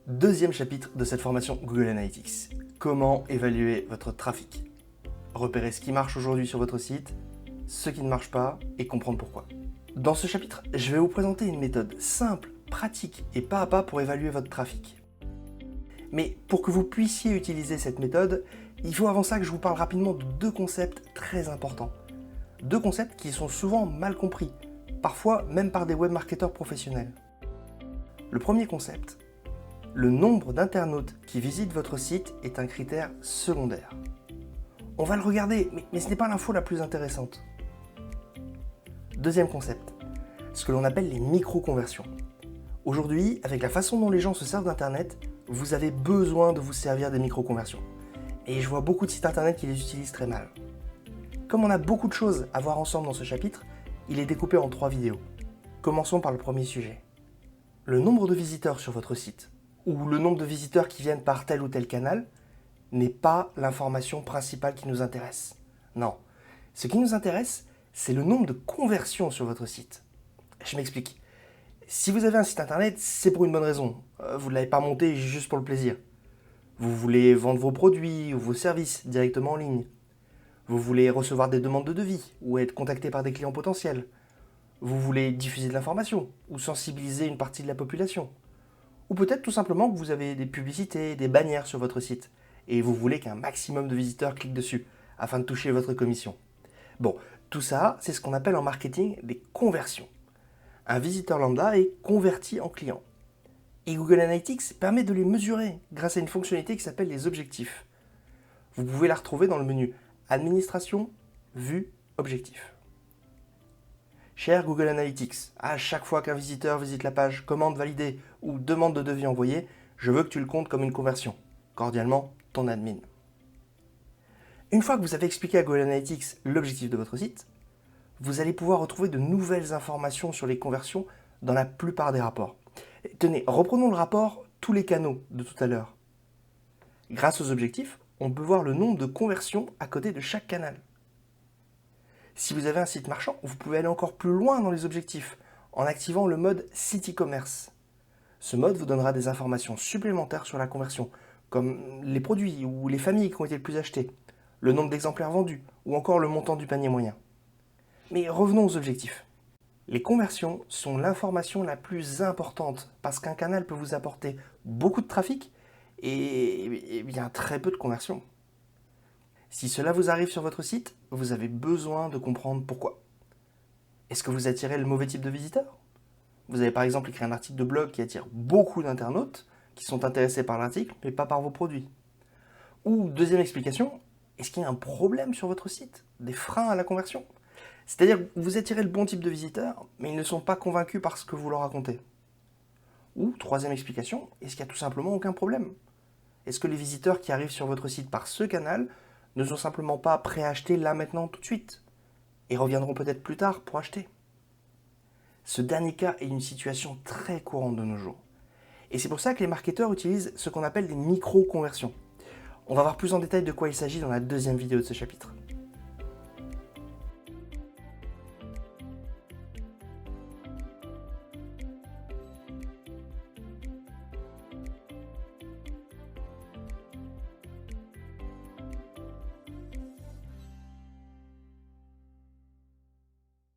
Deuxième chapitre de cette formation Google Analytics. Comment évaluer votre trafic? Repérer ce qui marche aujourd'hui sur votre site, ce qui ne marche pas et comprendre pourquoi. Dans ce chapitre, je vais vous présenter une méthode simple, pratique et pas à pas pour évaluer votre trafic. Mais pour que vous puissiez utiliser cette méthode, il faut avant ça que je vous parle rapidement de deux concepts très importants. Deux concepts qui sont souvent mal compris, parfois même par des webmarketeurs professionnels. Le premier concept, le nombre d'internautes qui visitent votre site est un critère secondaire. On va le regarder, mais ce n'est pas l'info la plus intéressante. Deuxième concept, ce que l'on appelle les micro-conversions. Aujourd'hui, avec la façon dont les gens se servent d'Internet, vous avez besoin de vous servir des micro-conversions. Et je vois beaucoup de sites Internet qui les utilisent très mal. Comme on a beaucoup de choses à voir ensemble dans ce chapitre, il est découpé en 3 vidéos. Commençons par le premier sujet. Le nombre de visiteurs sur votre site, ou le nombre de visiteurs qui viennent par tel ou tel canal, n'est pas l'information principale qui nous intéresse. Non. Ce qui nous intéresse, c'est le nombre de conversions sur votre site. Je m'explique. Si vous avez un site internet, c'est pour une bonne raison. Vous ne l'avez pas monté juste pour le plaisir. Vous voulez vendre vos produits ou vos services directement en ligne. Vous voulez recevoir des demandes de devis ou être contacté par des clients potentiels. Vous voulez diffuser de l'information ou sensibiliser une partie de la population. Ou peut-être tout simplement que vous avez des publicités, des bannières sur votre site et vous voulez qu'un maximum de visiteurs cliquent dessus afin de toucher votre commission. Bon, tout ça, c'est ce qu'on appelle en marketing des conversions. Un visiteur lambda est converti en client. Et Google Analytics permet de les mesurer grâce à une fonctionnalité qui s'appelle les objectifs. Vous pouvez la retrouver dans le menu Administration, Vue, Objectifs. Cher Google Analytics, à chaque fois qu'un visiteur visite la page commande validée ou demande de devis envoyé, je veux que tu le comptes comme une conversion. Cordialement, ton admin. Une fois que vous avez expliqué à Google Analytics l'objectif de votre site, vous allez pouvoir retrouver de nouvelles informations sur les conversions dans la plupart des rapports. Tenez, reprenons le rapport tous les canaux de tout à l'heure. Grâce aux objectifs, on peut voir le nombre de conversions à côté de chaque canal. Si vous avez un site marchand, vous pouvez aller encore plus loin dans les objectifs en activant le mode Site e-commerce. Ce mode vous donnera des informations supplémentaires sur la conversion, comme les produits ou les familles qui ont été le plus achetées, le nombre d'exemplaires vendus ou encore le montant du panier moyen. Mais revenons aux objectifs. Les conversions sont l'information la plus importante parce qu'un canal peut vous apporter beaucoup de trafic et bien très peu de conversions. Si cela vous arrive sur votre site, vous avez besoin de comprendre pourquoi. Est-ce que vous attirez le mauvais type de visiteur? Vous avez par exemple écrit un article de blog qui attire beaucoup d'internautes qui sont intéressés par l'article mais pas par vos produits. Ou deuxième explication, est-ce qu'il y a un problème sur votre site? Des freins à la conversion? C'est-à-dire que vous attirez le bon type de visiteurs, mais ils ne sont pas convaincus par ce que vous leur racontez. Ou, troisième explication, est-ce qu'il n'y a tout simplement aucun problème? Est-ce que les visiteurs qui arrivent sur votre site par ce canal ne sont simplement pas prêts à acheter là maintenant tout de suite et reviendront peut-être plus tard pour acheter? Ce dernier cas est une situation très courante de nos jours. Et c'est pour ça que les marketeurs utilisent ce qu'on appelle des micro-conversions. On va voir plus en détail de quoi il s'agit dans la deuxième vidéo de ce chapitre.